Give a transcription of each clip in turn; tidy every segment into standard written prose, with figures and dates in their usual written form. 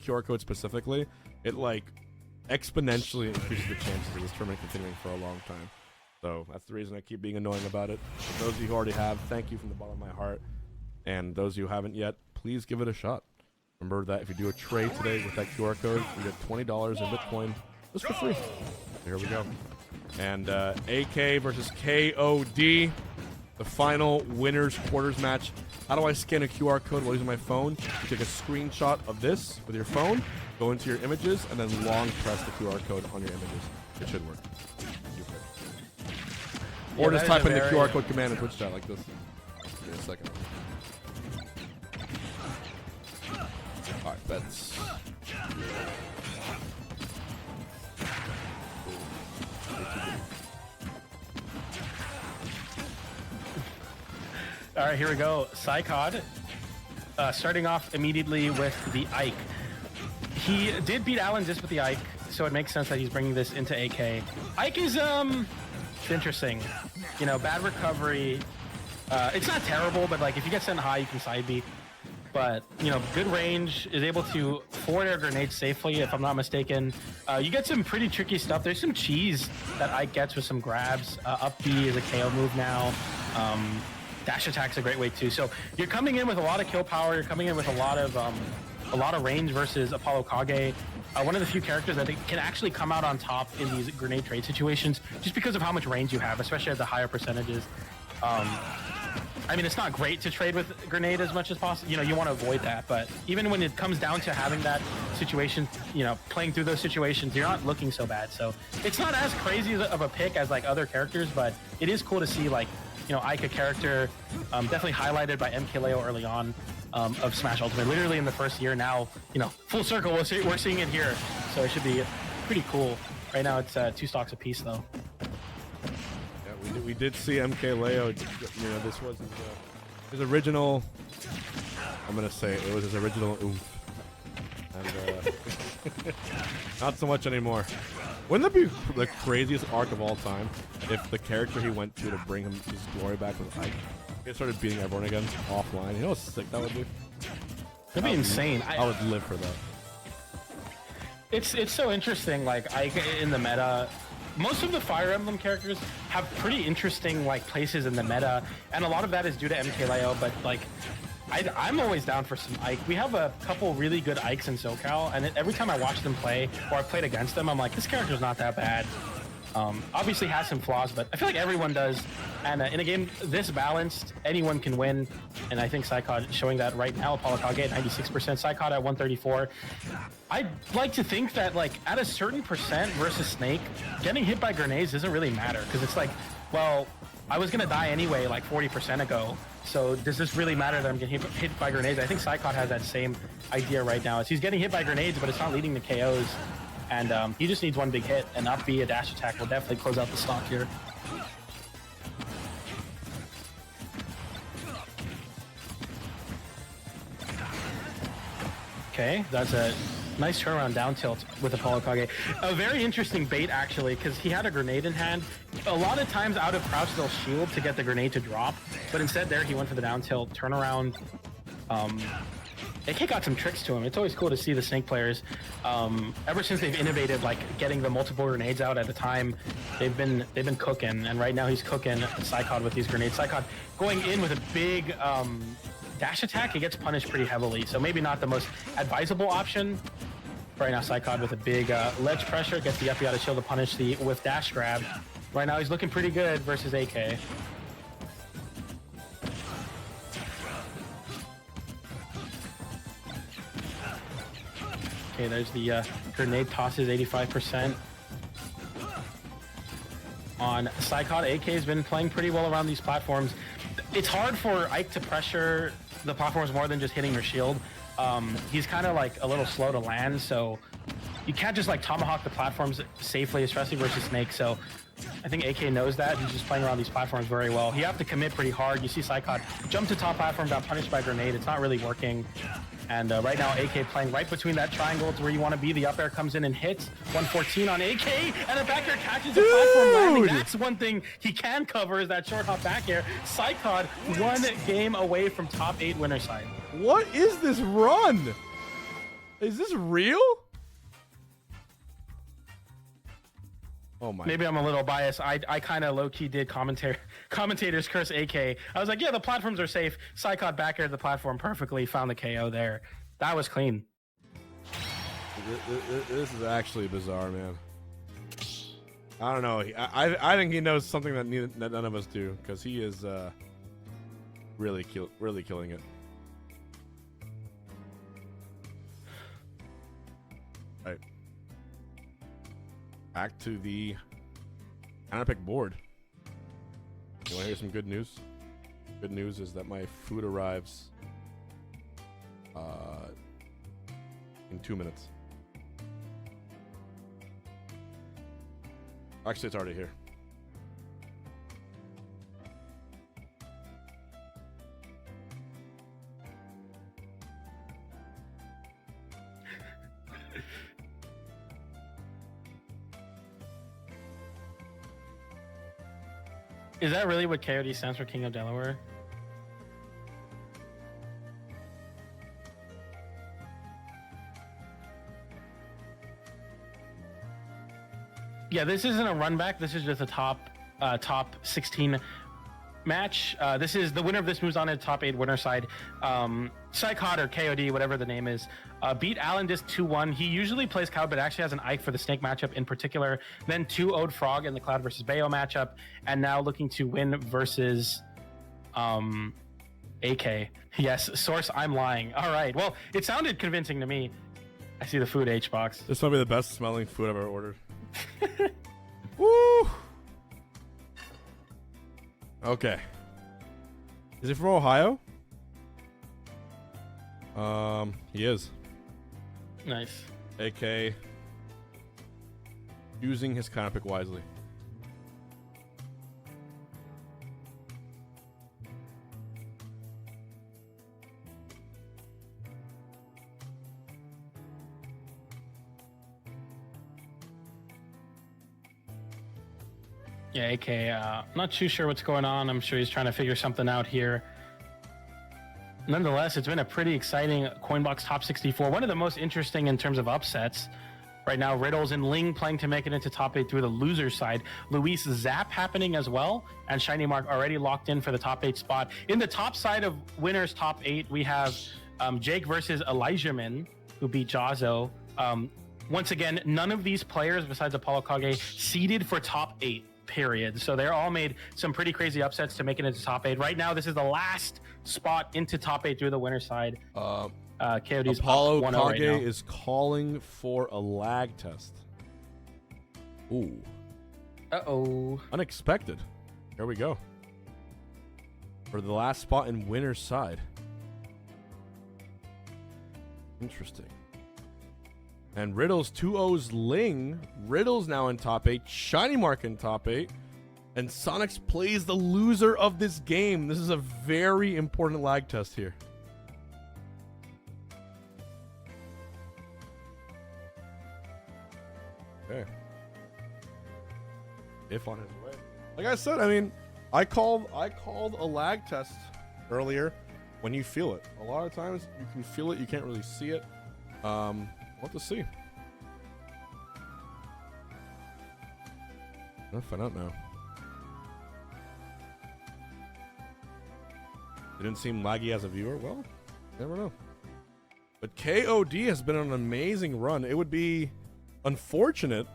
QR code specifically, it like exponentially increases the chances of this tournament continuing for a long time. So that's the reason I keep being annoying about it. For those of you who already have, thank you from the bottom of my heart. And those of you who haven't yet, please give it a shot. Remember that if you do a trade today with that QR code, you get $20 in Bitcoin just for free. Here we go. And AK versus KoD, the final winners quarters match. How do I scan a QR code while using my phone? You take a screenshot of this with your phone, go into your images, and then long press the QR code on your images. It should work. Or just type in the QR code command in Twitch chat like this. Give me a second. Alright, bets. All right, here we go. KoD, starting off immediately with the Ike. He did beat Alan just with the Ike, so it makes sense that he's bringing this into AK. Ike is interesting. You know, bad recovery. It's not terrible, but like if you get sent high, you can side B. But you know, good range, is able to forward air grenades safely, if I'm not mistaken. You get some pretty tricky stuff. There's some cheese that Ike gets with some grabs. Up B is a KO move now. Dash attack's a great way too. So you're coming in with a lot of kill power. You're coming in with a lot of range versus ApolloKage. One of the few characters that can actually come out on top in these grenade trade situations, just because of how much range you have, especially at the higher percentages. I mean, it's not great to trade with grenade as much as possible. You know, you want to avoid that. But even when it comes down to having that situation, you know, playing through those situations, you're not looking so bad. So it's not as crazy of a pick as like other characters, but it is cool to see like, you know, Ike, a character definitely highlighted by MKLeo early on of Smash Ultimate. Literally in the first year now, you know, full circle, we're seeing it here. So it should be pretty cool. Right now it's 2 stocks apiece though. Yeah, we did see MKLeo, you know, this was his original, I'm going to say it was his original oomph. And not so much anymore. Wouldn't that be the craziest arc of all time if the character he went to bring him his glory back was Ike? He started beating everyone again offline. You know how sick that would be? That'd be insane. I would live for that. It's so interesting, like Ike in the meta. Most of the Fire Emblem characters have pretty interesting like places in the meta, and a lot of that is due to MKLeo, but like I'm always down for some Ike. We have a couple really good Ikes in SoCal, and every time I watch them play or I played against them, I'm like, this character's not that bad. Obviously has some flaws, but I feel like everyone does. And in a game this balanced, anyone can win. And I think KoD is showing that right now. ApolloKage at 96%, KoD at 134. I'd like to think that like at a certain percent versus Snake, getting hit by grenades doesn't really matter, because it's like, well, I was gonna die anyway like 40% ago. So does this really matter that I'm getting hit by grenades? I think KoD has that same idea right now. He's getting hit by grenades, but it's not leading to KOs. And he just needs one big hit, and up B, a dash attack will definitely close out the stock here. Okay, that's a nice turnaround down tilt with ApolloKage. A very interesting bait, actually, because he had a grenade in hand. A lot of times out of crouch, they'll shield to get the grenade to drop, but instead there he went for the down tilt, turnaround. AK got some tricks to him. It's always cool to see the Snake players. Ever since they've innovated, like getting the multiple grenades out at a time, they've been cooking. And right now he's cooking KoD with these grenades. KoD going in with a big dash attack. He gets punished pretty heavily, so maybe not the most advisable option. Right now KoD with a big ledge pressure, gets the up out of shield to punish the with dash grab. Right now he's looking pretty good versus AK. Okay, there's the grenade tosses, 85%. On KoD, AK has been playing pretty well around these platforms. It's hard for Ike to pressure the platforms more than just hitting your shield. He's kind of like a little slow to land, so you can't just like tomahawk the platforms safely, especially versus Snake. So I think AK knows that. He's just playing around these platforms very well. You have to commit pretty hard. You see KoD jump to top platform, got punished by grenade. It's not really working. And right now, AK playing right between that triangle to where you want to be. The up air comes in and hits. 114 on AK, and the back air catches the platform landing. That's one thing he can cover, is that short hop back air. KoD 1 game away from top 8 winner side. What is this run? Is this real? Oh my. Maybe I'm a little biased. I kind of low-key did commentators curse AK. I was like, yeah, the platforms are safe. KoD back aired the platform perfectly, found the KO there. That was clean. This is actually bizarre, man. I don't know. I think he knows something that none of us do, because he is really killing it. All right. Back to the counterpick board. You want to hear some good news? Good news is that my food arrives in 2 minutes. Actually, it's already here. Is that really what KoD stands for, King of Delaware? Yeah, this isn't a run back. This is just a top 16 match. This is the winner of this moves on to top 8 winner side. KoD or KoD, whatever the name is, beat Alan Disc 2-1. He usually plays Cloud, but actually has an Ike for the Snake matchup in particular. Then 2-0'd Frog in the Cloud versus Bayo matchup, and now looking to win versus AK. Yes, source, I'm lying. All right. Well, it sounded convincing to me. I see the food H box. This might be the best smelling food I've ever ordered. Woo! Okay. Is he from Ohio? He is. Nice. AK using his counterpick wisely. Yeah, AK, not too sure what's going on. I'm sure he's trying to figure something out here. Nonetheless, it's been a pretty exciting Coinbox top 64. One of the most interesting in terms of upsets. Right now, Riddles and Ling playing to make it into top 8 through the loser side. Luis Zap happening as well. And Shiny Mark already locked in for the top 8 spot. In the top side of winners top 8, we have Jake versus Elijahman, who beat Jazzo. Once again, none of these players besides ApolloKage seeded for top 8. Period. So they're all made some pretty crazy upsets to make it into top 8. Right now, this is the last spot into top 8 through the winner side. KoD's ApolloKage right is calling for a lag test. Ooh. Uh-oh. Unexpected. Here we go. For the last spot in winner's side. Interesting. And Riddles 2-0's Ling. Riddles now in top 8. Shiny Mark in top 8. And Sonics plays the loser of this game. This is a very important lag test here. Okay. If on his way. Like I said, I mean, I called a lag test earlier when you feel it. A lot of times you can feel it, you can't really see it. We'll have to see. I'll find out now. It didn't seem laggy as a viewer. Well, never know. But KoD has been on an amazing run. It would be unfortunate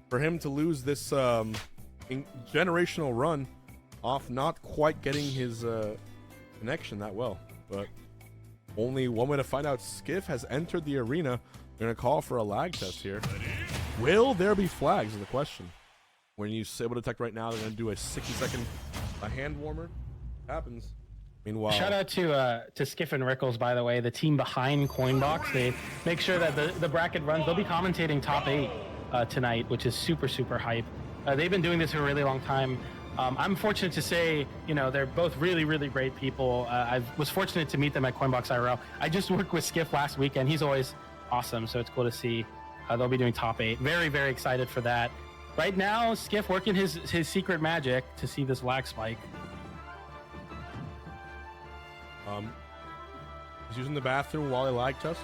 for him to lose this generational run off not quite getting his connection that well. But only one way to find out. Skiff has entered the arena. They're going to call for a lag test here. Will there be flags is the question. When you Sable Detect right now, they're going to do a 60-second hand warmer. Happens. Meanwhile, shout out to Skiff and Rickles, by the way, the team behind Coinbox. They make sure that the bracket runs. They'll be commentating top 8 tonight, which is super, super hype. They've been doing this for a really long time. I'm fortunate to say, you know, they're both really, really great people. I was fortunate to meet them at Coinbox IRL. I just worked with Skiff last weekend. He's always awesome, so it's cool to see. They'll be doing top 8. Very, very excited for that. Right now, Skiff working his secret magic to see this lag spike. He's using the bathroom while he lag tests.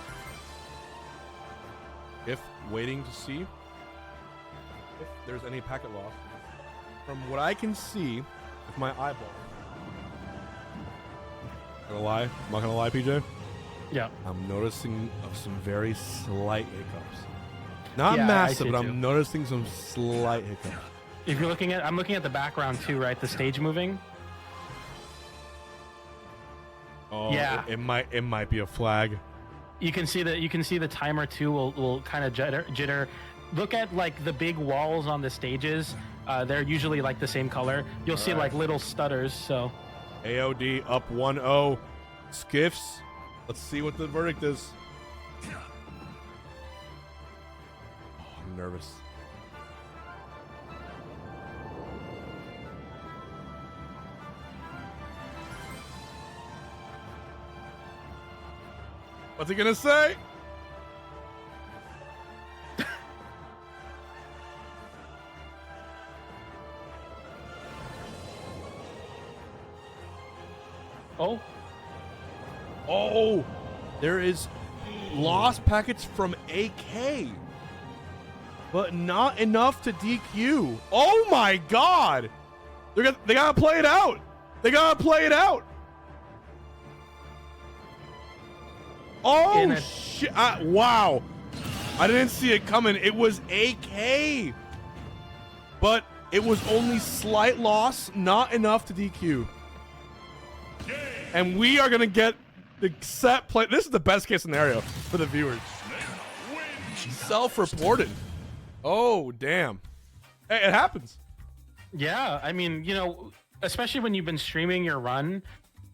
If waiting to see if there's any packet loss. From what I can see with my eyeball. Gonna lie? I'm not gonna lie, PJ. Yeah. I'm noticing of some very slight hiccups. Not Yeah, massive, I but see I'm too. noticing some slight hiccups. If you're looking at, I'm looking at the background too, right? The stage moving. Oh, Yeah. it might be a flag. You can see the timer too will kind of jitter. Look at like the big walls on the stages. They're usually like the same color. You'll see like little stutters. So AOD up 1-0. Skiffs. Let's see what the verdict is. Oh, I'm nervous. What's he gonna say? oh, Oh, there is lost packets from AK, but not enough to DQ. Oh my God! They gotta play it out. They gotta play it out. Oh shit! Wow, I didn't see it coming. It was AK, but it was only slight loss, not enough to DQ. And we are gonna get the set play. This is the best case scenario for the viewers. Self-reported. Oh damn! Hey, it happens. yeah. I mean, you know, especially when you've been streaming your run,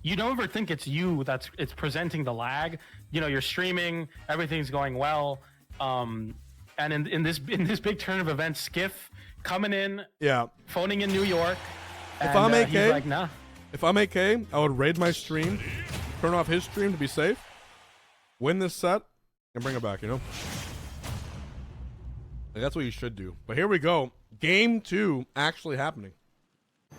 you don't ever think it's you it's presenting the lag. You know, you're streaming, everything's going well, and in this big turn of events, Skiff coming in, Yeah. phoning in New York. If and, I'm AK, he's like, nah. If I'm AK, I would raid my stream, turn off his stream to be safe, win this set, and bring it back. You know, like, that's what you should do. But here we go. Game 2 actually happening.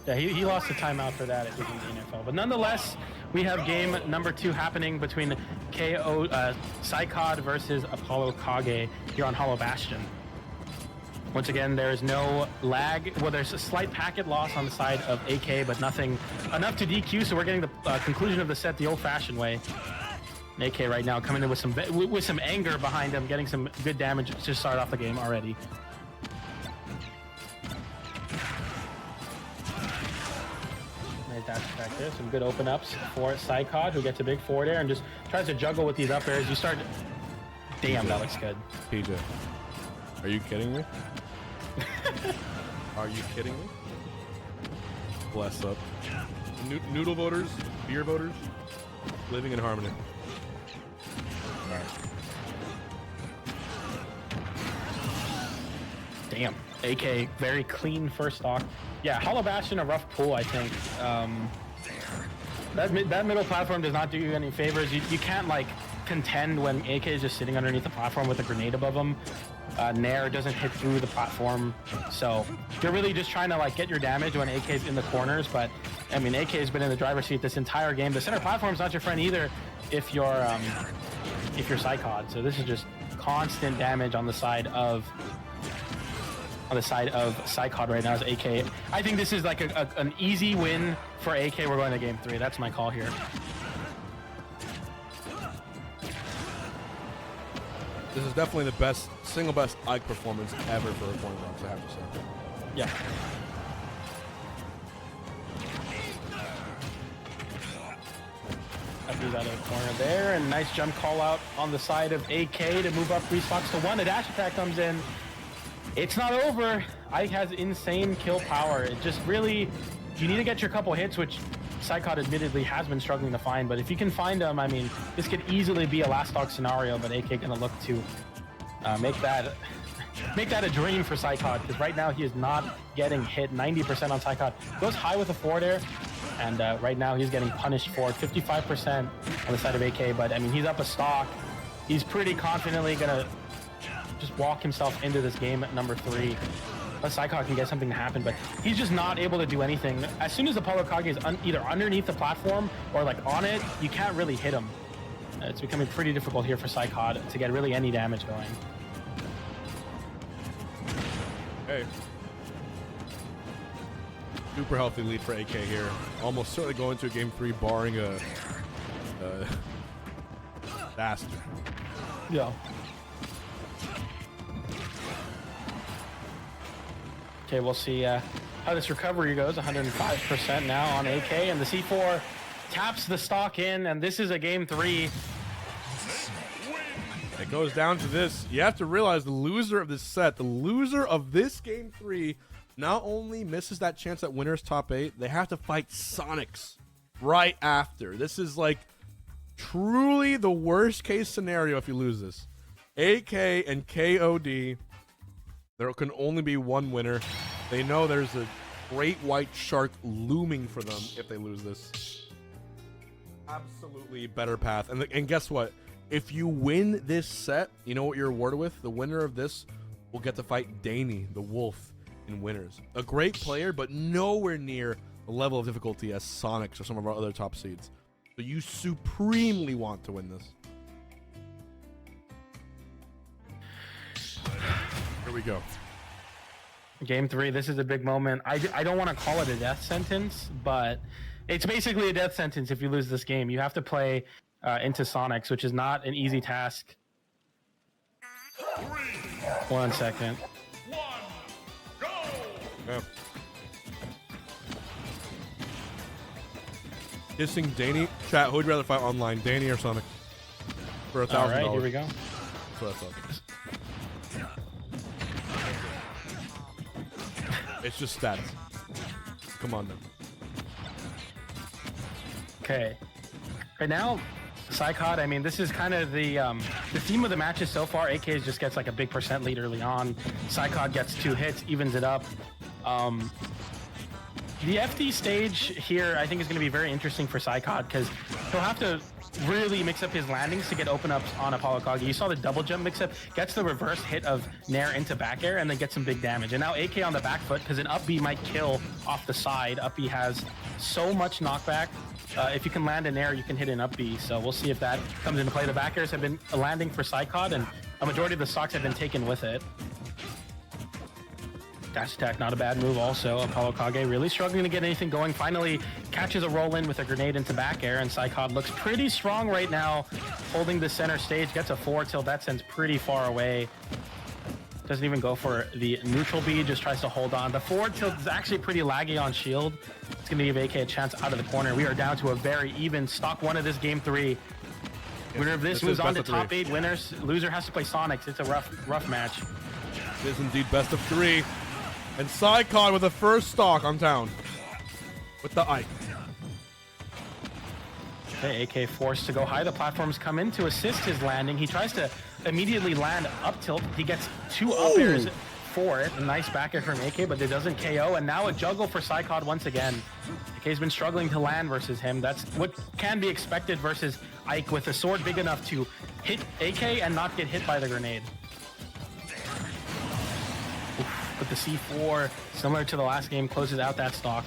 Yeah, he lost a timeout for that at the NFL. But nonetheless, we have game number 2 happening between KoD versus ApolloKage here on Hollow Bastion. Once again, there is no lag. Well, there's a slight packet loss on the side of AK, but nothing enough to DQ. So we're getting the conclusion of the set the old-fashioned way. AK right now coming in with some anger behind him, getting some good damage to start off the game already. Nice dash attack there. Some good open ups for KoD, who gets a big forward air and just tries to juggle with these up airs. You start. Damn, that looks good. PJ, are you kidding me? Are you kidding me? Bless up. Noodle voters, beer voters, living in harmony. All right. Damn. AK, very clean first stock. Yeah, Hollow Bastion, a rough pull, I think. That middle platform does not do you any favors. You can't, like, contend when AK is just sitting underneath the platform with a grenade above him. Nair doesn't hit through the platform, so you're really just trying to like get your damage when AK's in the corners. But I mean, AK's been in the driver's seat this entire game. The center platform's not your friend either if you're KoD. So this is just constant damage on the side of KoD right now as AK. I think this is like an easy win for AK. We're going to game 3. That's my call here. This is definitely the single best Ike performance ever for a Coinbox, I have to say. Yeah. That moves out of the corner there, and nice jump call out on the side of AK to move up 3 spots to 1. The dash attack comes in. It's not over. Ike has insane kill power. It just really, you need to get your couple hits, which KoD admittedly has been struggling to find, but if you can find them, I mean, this could easily be a last stock scenario, but AK gonna look to make that a dream for KoD, because right now he is not getting hit. 90% on KoD. Goes high with a forward air, and right now he's getting punished for 55% on the side of AK, but I mean, he's up a stock. He's pretty confidently gonna just walk himself into this game at number 3. Unless KoD can get something to happen, but he's just not able to do anything. As soon as ApolloKage is either underneath the platform or like on it, you can't really hit him. It's becoming pretty difficult here for KoD to get really any damage going. Hey. Super healthy lead for AK here. Almost certainly going to a game 3 barring a disaster. Yeah. Okay, we'll see how this recovery goes. 105% now on AK, and the C4 taps the stock in, and this is a game 3. It goes down to this. You have to realize the loser of this set, the loser of this game 3, not only misses that chance at winner's top 8, they have to fight Sonics right after. This is like truly the worst case scenario if you lose this. AK and KoD, there can only be one winner. They know there's a great white shark looming for them if they lose this. Absolutely better path. And guess what? If you win this set, you know what you're rewarded with? The winner of this will get to fight Danny, the wolf, in winners. A great player, but nowhere near the level of difficulty as Sonics or some of our other top seeds. So you supremely want to win this. Here we go. Game 3, this is a big moment. I don't want to call it a death sentence, but it's basically a death sentence if you lose this game. You have to play into Sonics, which is not an easy task. 1 second. Yeah. Kissing Danny. Chat, who would you rather fight online, Danny or Sonic? For $1,000. All right, here we go. That's what I thought. It's just stats. Come on, then. Okay. Right now, KoD, I mean, this is kind of the theme of the matches so far. AK just gets like a big % lead early on. KoD gets 2 hits, evens it up. The FD stage here, I think, is going to be very interesting for KoD because he'll have to really mix up his landings to get open ups on ApolloKage. You saw the double jump mix up, gets the reverse hit of Nair into back air, and then gets some big damage. And now AK on the back foot because an up B might kill off the side. Up B has so much knockback. If you can land an air, you can hit an up B. So we'll see if that comes into play. The back airs have been landing for KoD, and a majority of the stocks have been taken with it. Dash attack, not a bad move also. ApolloKage really struggling to get anything going. Finally catches a roll in with a grenade into back air, and KoD looks pretty strong right now, holding the center stage. Gets a 4 till that sends pretty far away. Doesn't even go for the neutral B, just tries to hold on. The forward tilt is actually pretty laggy on shield. It's going to give AK a chance out of the corner. We are down to a very even stock 1 of this game 3. Winner of this moves on to top 8 winners. Loser has to play Sonics. It's a rough match. It is indeed best of 3. And KoD with the first stock on town. With the Ike. Okay, AK forced to go high. The platforms come in to assist his landing. He tries to immediately land up tilt. He gets 2 up airs for it. A nice back air from AK, but it doesn't KO. And now a juggle for KoD once again. AK's been struggling to land versus him. That's what can be expected versus Ike with a sword big enough to hit AK and not get hit by the grenade. But the C4, similar to the last game, closes out that stock.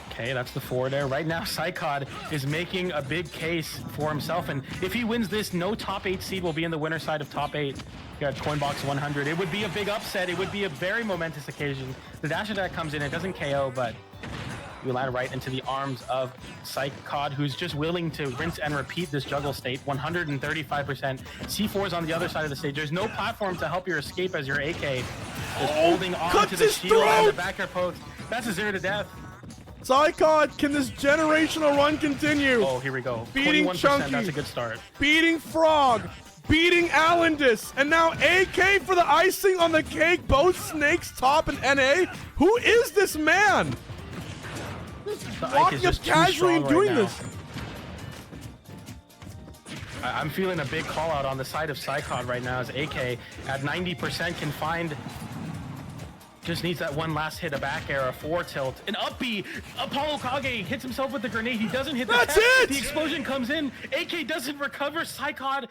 Okay, that's the forward air. Right now, KoD is making a big case for himself, and if he wins this, no top 8 seed will be in the winner side of top 8. You got Coinbox 100. It would be a big upset. It would be a very momentous occasion. The dash attack comes in. It doesn't KO, but you land right into the arms of KoD, who's just willing to rinse and repeat this juggle state. 135%. C4 is on the other side of the stage. There's no platform to help your escape as your AK is holding on to the shield and the back air post. That's a 0 to death. KoD, can this generational run continue? Oh, here we go. Beating 21%, Chunky. that's a good start. Beating Frog. Beating Alendis. And now AK for the icing on the cake. Both Snakes top and NA. Who is this man? Walking up casually and doing this. I'm feeling a big call out on the side of KoD right now as AK at 90% can find, just needs that one last hit, a back air, a 4 tilt, an up B. ApolloKage hits himself with the grenade. He doesn't hit the That's tap. it! The explosion comes in. AK doesn't recover. KoD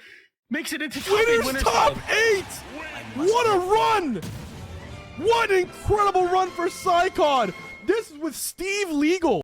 makes it into top 8 Winners top side. 8! What a run! What an incredible run for KoD! This is with Steve Legal.